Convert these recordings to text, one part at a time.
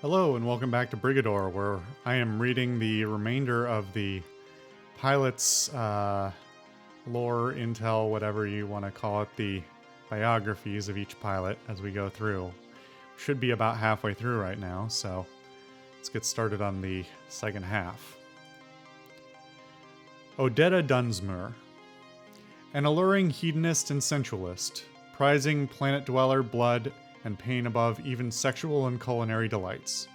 Hello and welcome back to Brigador, where I am reading the remainder of the pilot's lore, intel, whatever you want to call it, the biographies of each pilot as we go through. Should be about halfway through right now, so let's get started on the second half. Odetta Dunsmur, an alluring hedonist and sensualist, prizing planet dweller blood and pain above even sexual and culinary delights.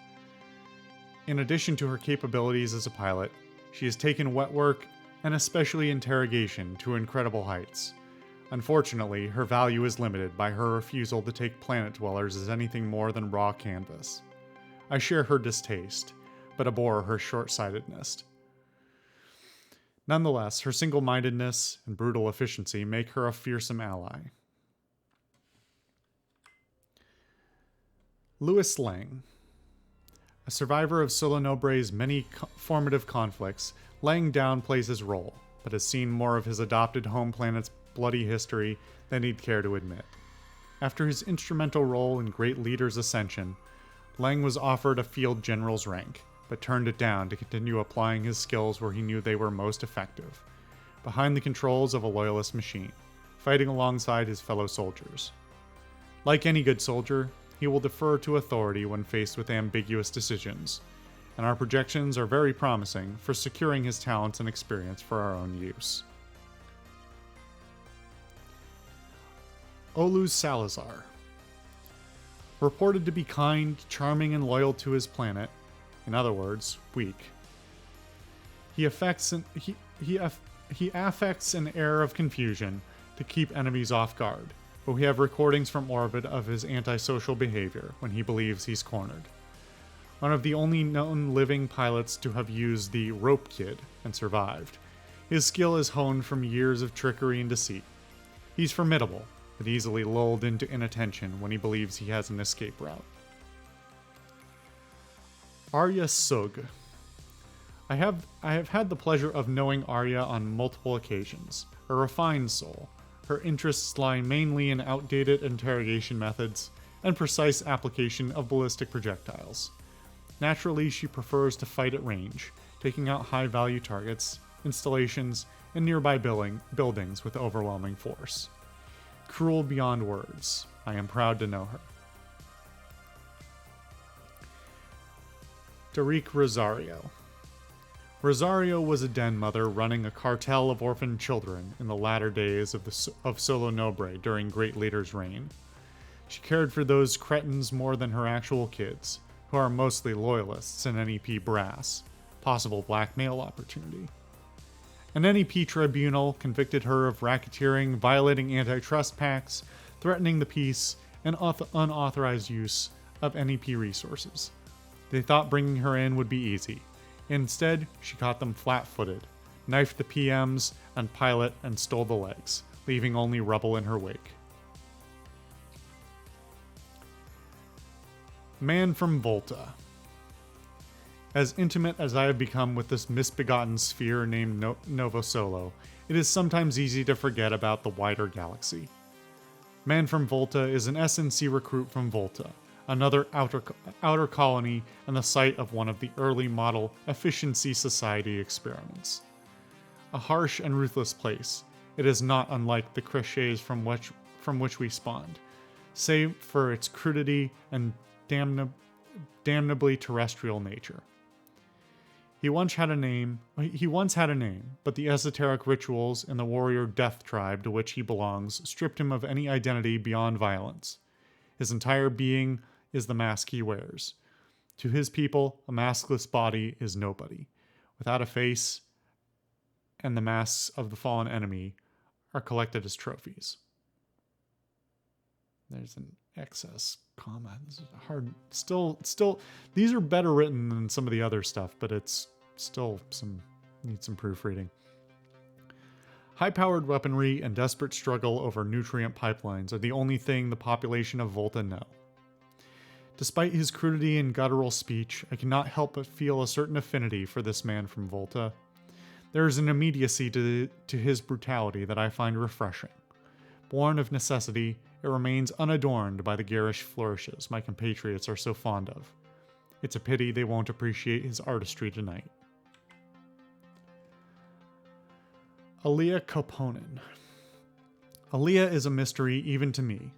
In addition to her capabilities as a pilot, she has taken wet work, and especially interrogation, to incredible heights. Unfortunately, her value is limited by her refusal to take planet dwellers as anything more than raw canvas. I share her distaste, but abhor her short-sightedness. Nonetheless, her single-mindedness and brutal efficiency make her a fearsome ally. Louis Slang. A survivor of Solonobre's many formative conflicts, Lang downplays his role, but has seen more of his adopted home planet's bloody history than he'd care to admit. After his instrumental role in Great Leader's ascension, Lang was offered a field general's rank, but turned it down to continue applying his skills where he knew they were most effective, behind the controls of a loyalist machine, fighting alongside his fellow soldiers. Like any good soldier, he will defer to authority when faced with ambiguous decisions, and our projections are very promising for securing his talents and experience for our own use. Olu Salazar. Reported to be kind, charming, and loyal to his planet, in other words, weak. He affects an air of confusion to keep enemies off guard, but we have recordings from orbit of his antisocial behavior when he believes he's cornered. One of the only known living pilots to have used the rope kid and survived, his skill is honed from years of trickery and deceit. He's formidable, but easily lulled into inattention when he believes he has an escape route. Arya Sug. I have had the pleasure of knowing Arya on multiple occasions, a refined soul. Her interests lie mainly in outdated interrogation methods and precise application of ballistic projectiles. Naturally, she prefers to fight at range, taking out high-value targets, installations, and nearby buildings with overwhelming force. Cruel beyond words, I am proud to know her. Derek Rosario. Rosario was a den mother running a cartel of orphaned children in the latter days of Solonobre during Great Leader's reign. She cared for those cretins more than her actual kids, who are mostly loyalists and NEP brass, possible blackmail opportunity. An NEP tribunal convicted her of racketeering, violating antitrust pacts, threatening the peace, and unauthorized use of NEP resources. They thought bringing her in would be easy. Instead, she caught them flat-footed, knifed the PMs and pilot, and stole the legs, leaving only rubble in her wake. Man from Volta. As intimate as I have become with this misbegotten sphere named Novo Solo, it is sometimes easy to forget about the wider galaxy. Man from Volta is an SNC recruit from Volta, another outer colony and the site of one of the early model Efficiency Society experiments. A harsh and ruthless place, it is not unlike the clichés from which we spawned, save for its crudity and damnably terrestrial nature. He once had a name, but the esoteric rituals in the warrior death tribe to which he belongs stripped him of any identity beyond violence. His entire being is the mask he wears. To his people, a maskless body is nobody. Without a face, and the masks of the fallen enemy are collected as trophies. There's an excess comma. This is hard. Still, these are better written than some of the other stuff, but it's still needs some proofreading. High-powered weaponry and desperate struggle over nutrient pipelines are the only thing the population of Volta know. Despite his crudity and guttural speech, I cannot help but feel a certain affinity for this man from Volta. There is an immediacy to his brutality that I find refreshing. Born of necessity, it remains unadorned by the garish flourishes my compatriots are so fond of. It's a pity they won't appreciate his artistry tonight. Aaliyah Coponen. Aaliyah is a mystery even to me.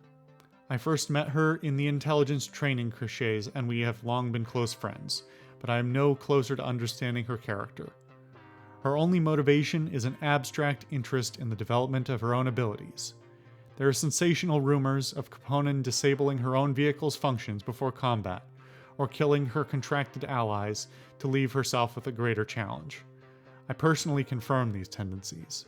I first met her in the intelligence training cliches, and we have long been close friends, but I am no closer to understanding her character. Her only motivation is an abstract interest in the development of her own abilities. There are sensational rumors of Coponen disabling her own vehicle's functions before combat, or killing her contracted allies to leave herself with a greater challenge. I personally confirm these tendencies.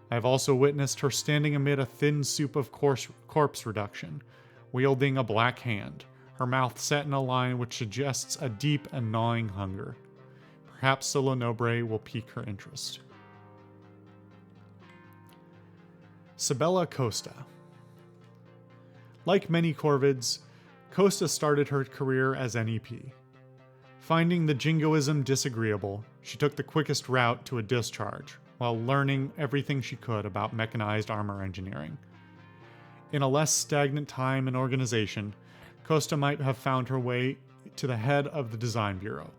I have also witnessed her standing amid a thin soup of corpse reduction, wielding a black hand, her mouth set in a line which suggests a deep and gnawing hunger. Perhaps Solo Nobre will pique her interest. Sabella Costa. Like many Corvids, Costa started her career as NEP. Finding the jingoism disagreeable, she took the quickest route to a discharge, while learning everything she could about mechanized armor engineering. In a less stagnant time and organization, Costa might have found her way to the head of the design bureau.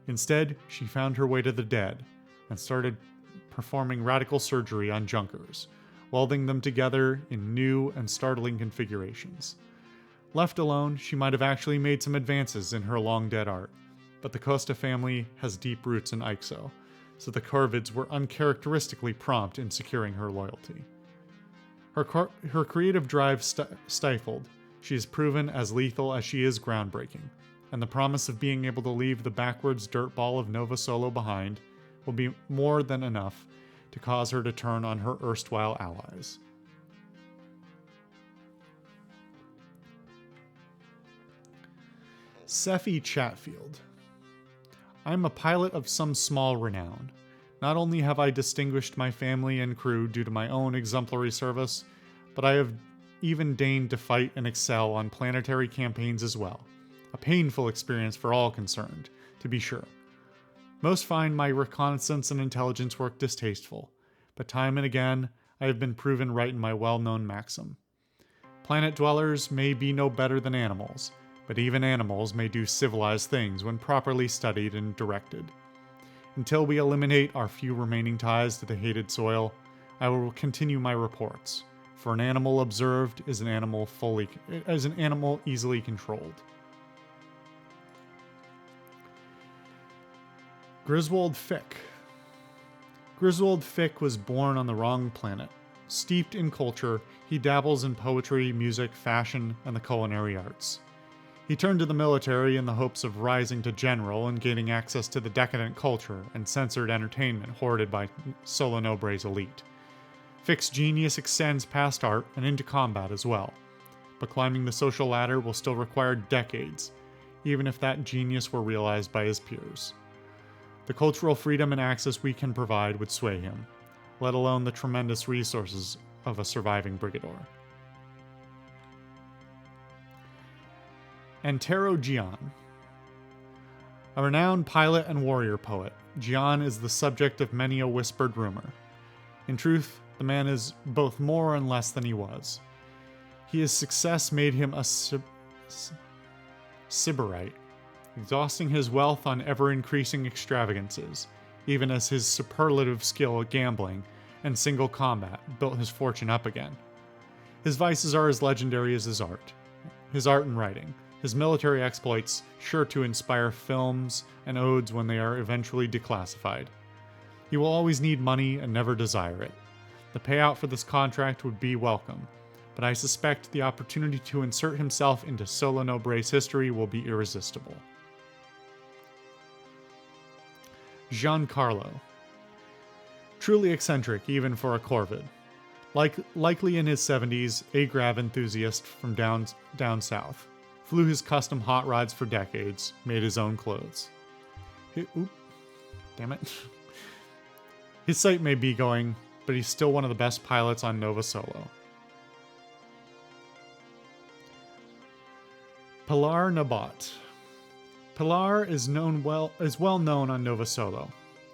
Instead, she found her way to the dead, and started performing radical surgery on junkers, welding them together in new and startling configurations. Left alone, she might have actually made some advances in her long-dead art, but the Costa family has deep roots in Ixo, so the Corvids were uncharacteristically prompt in securing her loyalty. Her creative drive stifled, she is proven as lethal as she is groundbreaking, and the promise of being able to leave the backwards dirtball of Nova Solo behind will be more than enough to cause her to turn on her erstwhile allies. Sephie Chatfield. I am a pilot of some small renown. Not only have I distinguished my family and crew due to my own exemplary service, but I have even deigned to fight and excel on planetary campaigns as well. A painful experience for all concerned, to be sure. Most find my reconnaissance and intelligence work distasteful, but time and again I have been proven right in my well-known maxim. Planet dwellers may be no better than animals, but even animals may do civilized things when properly studied and directed. Until we eliminate our few remaining ties to the hated soil, I will continue my reports, for an animal observed is an animal easily controlled. Griswold Fick. Griswold Fick was born on the wrong planet. Steeped in culture, he dabbles in poetry, music, fashion, and the culinary arts. He turned to the military in the hopes of rising to general and gaining access to the decadent culture and censored entertainment hoarded by Solo Nobre's elite. Fick's genius extends past art and into combat as well, but climbing the social ladder will still require decades, even if that genius were realized by his peers. The cultural freedom and access we can provide would sway him, let alone the tremendous resources of a surviving Brigador. Antero Gian. A renowned pilot and warrior poet, Gian is the subject of many a whispered rumor. In truth, the man is both more and less than he was. His success made him a sybarite, exhausting his wealth on ever-increasing extravagances, even as his superlative skill at gambling and single combat built his fortune up again. His vices are as legendary as his art and writing. His military exploits sure to inspire films and odes when they are eventually declassified. He will always need money and never desire it. The payout for this contract would be welcome, but I suspect the opportunity to insert himself into Solo Nobre's history will be irresistible. Giancarlo. Truly eccentric even for a Corvid. Likely in his 70s, a grav enthusiast from down south. Flew his custom hot rods for decades, made his own clothes. Damn it. His sight may be going, but he's still one of the best pilots on Nova Solo. Pilar Nabat. Pilar is well known on Nova Solo.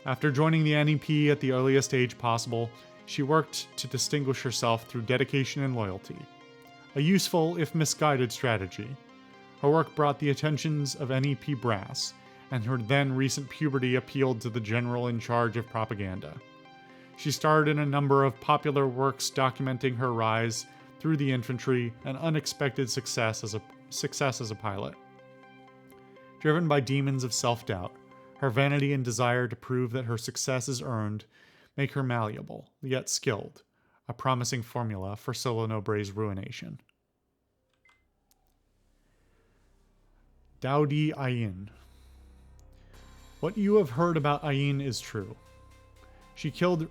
After joining the NEP at the earliest age possible, she worked to distinguish herself through dedication and loyalty. A useful, if misguided, strategy. Her work brought the attentions of NEP brass, and her then recent puberty appealed to the general in charge of propaganda. She starred in a number of popular works documenting her rise through the infantry and unexpected success as a pilot. Driven by demons of self-doubt, her vanity and desire to prove that her success is earned make her malleable, yet skilled, a promising formula for Solo Nobre's ruination. Daudi Ayin. What you have heard about Ayin is true. She killed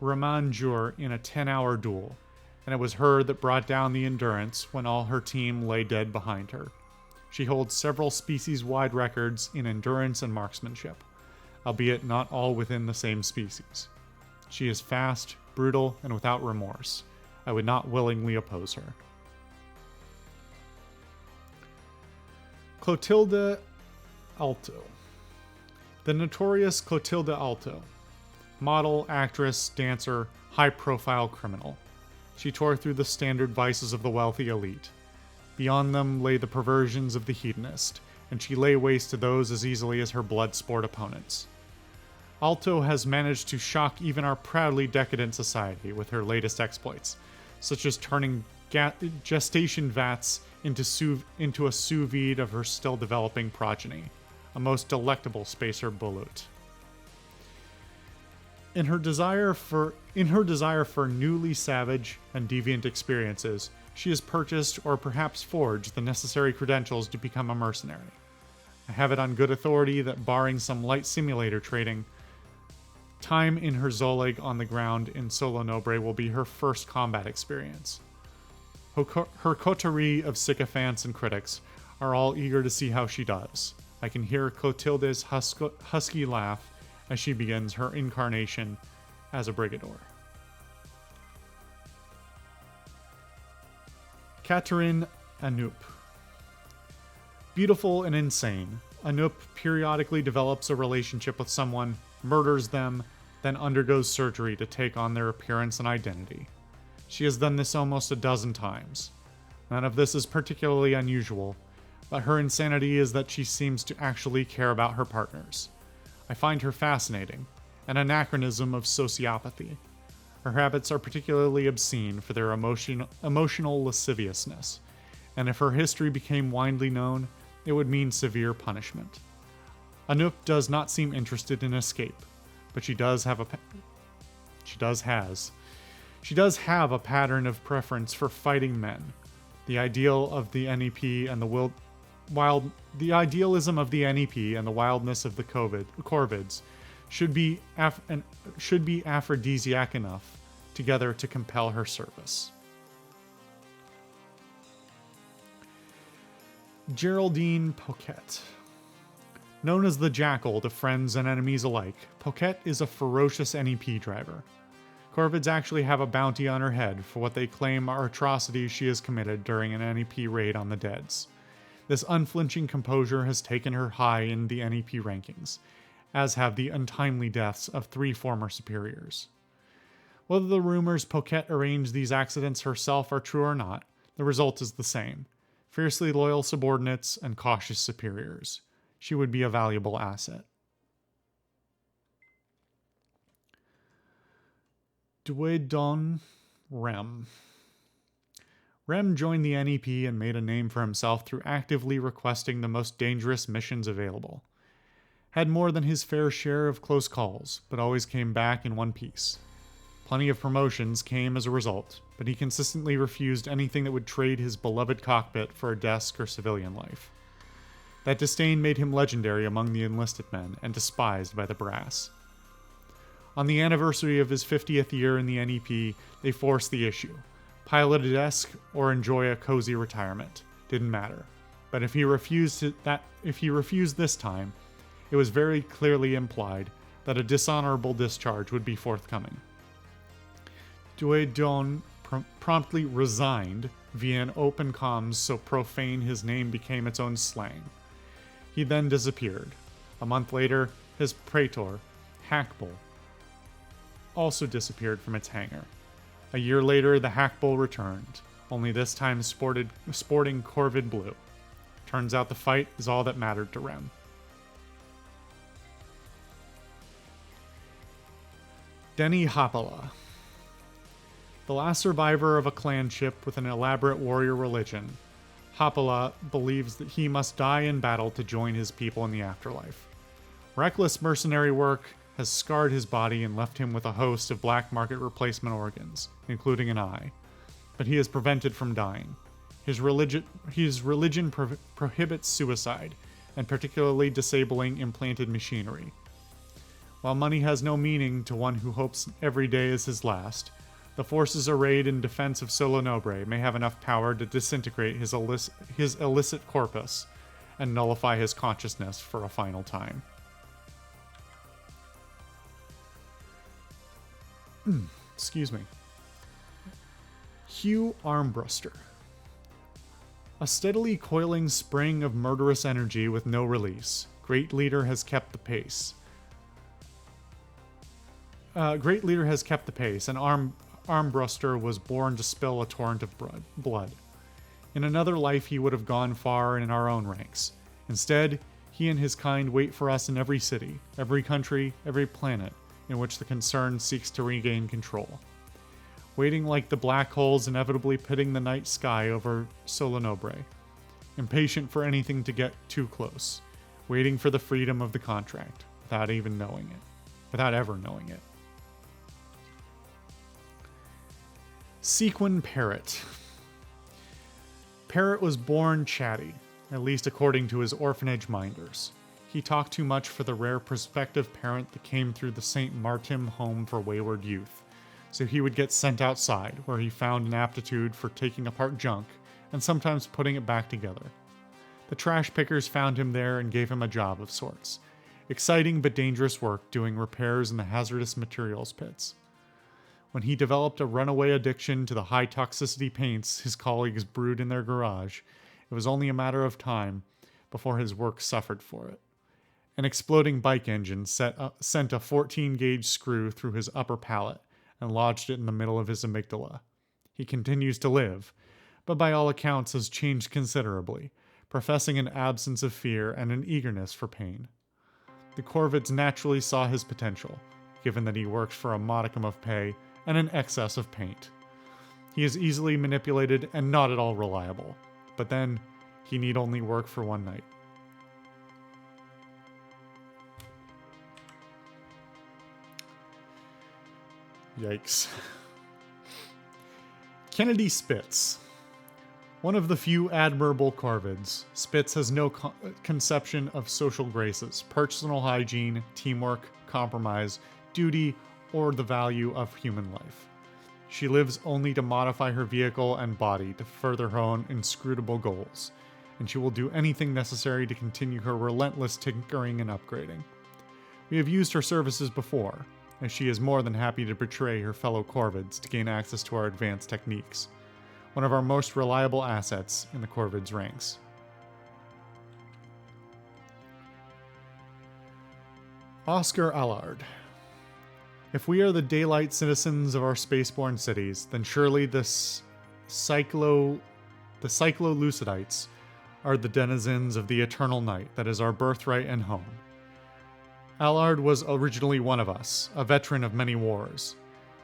Raman Jur in a 10-hour duel, and it was her that brought down the Endurance when all her team lay dead behind her. She holds several species-wide records in endurance and marksmanship, albeit not all within the same species. She is fast, brutal, and without remorse. I would not willingly oppose her. Clotilde Alto. The notorious Clotilde Alto. Model, actress, dancer, high-profile criminal. She tore through the standard vices of the wealthy elite. Beyond them lay the perversions of the hedonist, and she lay waste to those as easily as her blood sport opponents. Alto has managed to shock even our proudly decadent society with her latest exploits, such as turning gestation vats into a sous vide of her still developing progeny, a most delectable spacer bulut. In her desire for newly savage and deviant experiences, she has purchased or perhaps forged the necessary credentials to become a mercenary. I have it on good authority that barring some light simulator trading, time in her Zoleg on the ground in Solo Nobre will be her first combat experience. Her coterie of sycophants and critics are all eager to see how she does. I can hear Clotilde's husky laugh as she begins her incarnation as a Brigador. Katerin Anup. Beautiful and insane, Anup periodically develops a relationship with someone, murders them, then undergoes surgery to take on their appearance and identity. She has done this almost a dozen times. None of this is particularly unusual, but her insanity is that she seems to actually care about her partners. I find her fascinating, an anachronism of sociopathy. Her habits are particularly obscene for their emotional lasciviousness, and if her history became widely known, it would mean severe punishment. Anup does not seem interested in escape, but she does have a pattern of preference for fighting men. The ideal of the NEP and the idealism of the NEP and the wildness of the Corvids should be aphrodisiac enough together to compel her service. Geraldine Poquet. Known as the Jackal to friends and enemies alike, Poquet is a ferocious NEP driver. Corvids actually have a bounty on her head for what they claim are atrocities she has committed during an NEP raid on the Deads. This unflinching composure has taken her high in the NEP rankings, as have the untimely deaths of 3 former superiors. Whether the rumors Poquet arranged these accidents herself are true or not, the result is the same: fiercely loyal subordinates and cautious superiors. She would be a valuable asset. Duedon Rem. Rem joined the NEP and made a name for himself through actively requesting the most dangerous missions available. Had more than his fair share of close calls, but always came back in one piece. Plenty of promotions came as a result, but he consistently refused anything that would trade his beloved cockpit for a desk or civilian life. That disdain made him legendary among the enlisted men and despised by the brass. On the anniversary of his 50th year in the NEP, they forced the issue. Pilot a desk or enjoy a cozy retirement. Didn't matter. But if he refused this time, it was very clearly implied that a dishonorable discharge would be forthcoming. Duedon promptly resigned via an open comms so profane his name became its own slang. He then disappeared. A month later, his praetor, Hackbull, also disappeared from its hangar. A year later, the Hackbull returned, only this time sporting Corvid blue. Turns out the fight is all that mattered to Rem. Denny Hoppala. The last survivor of a clan ship with an elaborate warrior religion, Hoppala believes that he must die in battle to join his people in the afterlife. Reckless mercenary work has scarred his body and left him with a host of black market replacement organs, including an eye. But he is prevented from dying. His religion prohibits suicide, and particularly disabling implanted machinery. While money has no meaning to one who hopes every day is his last, the forces arrayed in defense of Solo Nobre may have enough power to disintegrate his illicit corpus and nullify his consciousness for a final time. Excuse me. Hugh Armbruster. A steadily coiling spring of murderous energy with no release. Great leader has kept the pace. And Armbruster was born to spill a torrent of blood. In another life, he would have gone far in our own ranks. Instead, he and his kind wait for us in every city, every country, every planet in which the concern seeks to regain control. Waiting like the black holes inevitably pitting the night sky over Solo Nobre. Impatient for anything to get too close. Waiting for the freedom of the contract, without ever knowing it. Sequin Parrot. Parrot was born chatty, at least according to his orphanage minders. He talked too much for the rare prospective parent that came through the St. Martin Home for Wayward Youth, so he would get sent outside, where he found an aptitude for taking apart junk and sometimes putting it back together. The trash pickers found him there and gave him a job of sorts. Exciting but dangerous work doing repairs in the hazardous materials pits. When he developed a runaway addiction to the high toxicity paints his colleagues brewed in their garage, it was only a matter of time before his work suffered for it. An exploding bike engine sent a 14-gauge screw through his upper palate and lodged it in the middle of his amygdala. He continues to live, but by all accounts has changed considerably, professing an absence of fear and an eagerness for pain. The Corvids naturally saw his potential, given that he works for a modicum of pay and an excess of paint. He is easily manipulated and not at all reliable, but then he need only work for one night. Yikes. Kennedy Spitz. One of the few admirable Corvids, Spitz has no conception of social graces, personal hygiene, teamwork, compromise, duty, or the value of human life. She lives only to modify her vehicle and body to further her own inscrutable goals, and she will do anything necessary to continue her relentless tinkering and upgrading. We have used her services before, as she is more than happy to betray her fellow Corvids to gain access to our advanced techniques. One of our most reliable assets in the Corvids' ranks. Oscar Allard. If we are the daylight citizens of our spaceborne cities, then surely the Cyclolucidites are the denizens of the eternal night that is our birthright and home. Allard was originally one of us, a veteran of many wars.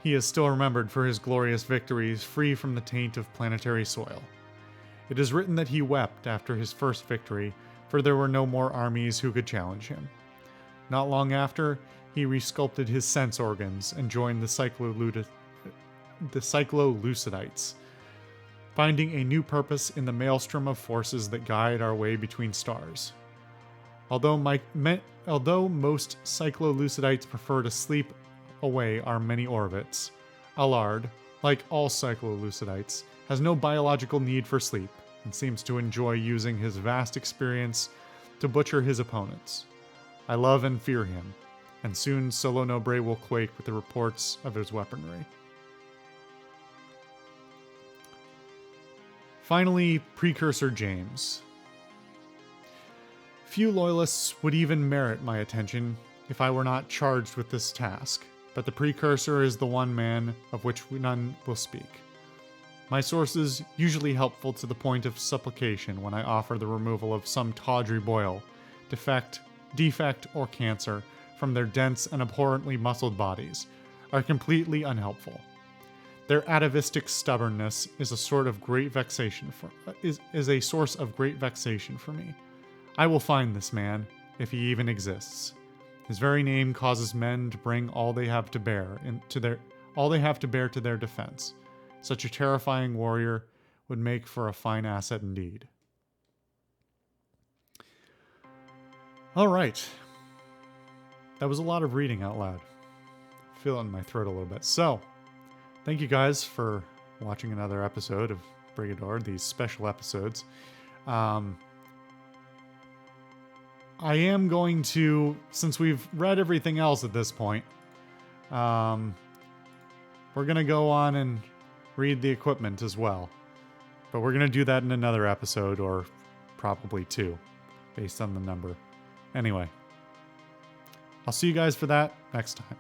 He is still remembered for his glorious victories free from the taint of planetary soil. It is written that he wept after his first victory, for there were no more armies who could challenge him. Not long after, he resculpted his sense organs and joined the Cyclolucidites, finding a new purpose in the maelstrom of forces that guide our way between stars. Although most Cyclolucidites prefer to sleep away our many orbits, Allard, like all Cyclolucidites, has no biological need for sleep and seems to enjoy using his vast experience to butcher his opponents. I love and fear him, and soon Solo Nobre will quake with the reports of his weaponry. Finally, Precursor James. Few loyalists would even merit my attention if I were not charged with this task, but the Precursor is the one man of which none will speak. My sources usually helpful to the point of supplication when I offer the removal of some tawdry boil, defect, or cancer from their dense and abhorrently muscled bodies, are completely unhelpful. Their atavistic stubbornness is a source of great vexation for me. I will find this man, if he even exists. His very name causes men to bring all they have to bear to their defense. Such a terrifying warrior would make for a fine asset indeed. All right. That was a lot of reading out loud. I feel it in my throat a little bit. So, thank you guys for watching another episode of Brigador, these special episodes. I am going to, since we've read everything else at this point, we're going to go on and read the equipment as well. But we're going to do that in another episode, or probably two, based on the number. Anyway, I'll see you guys for that next time.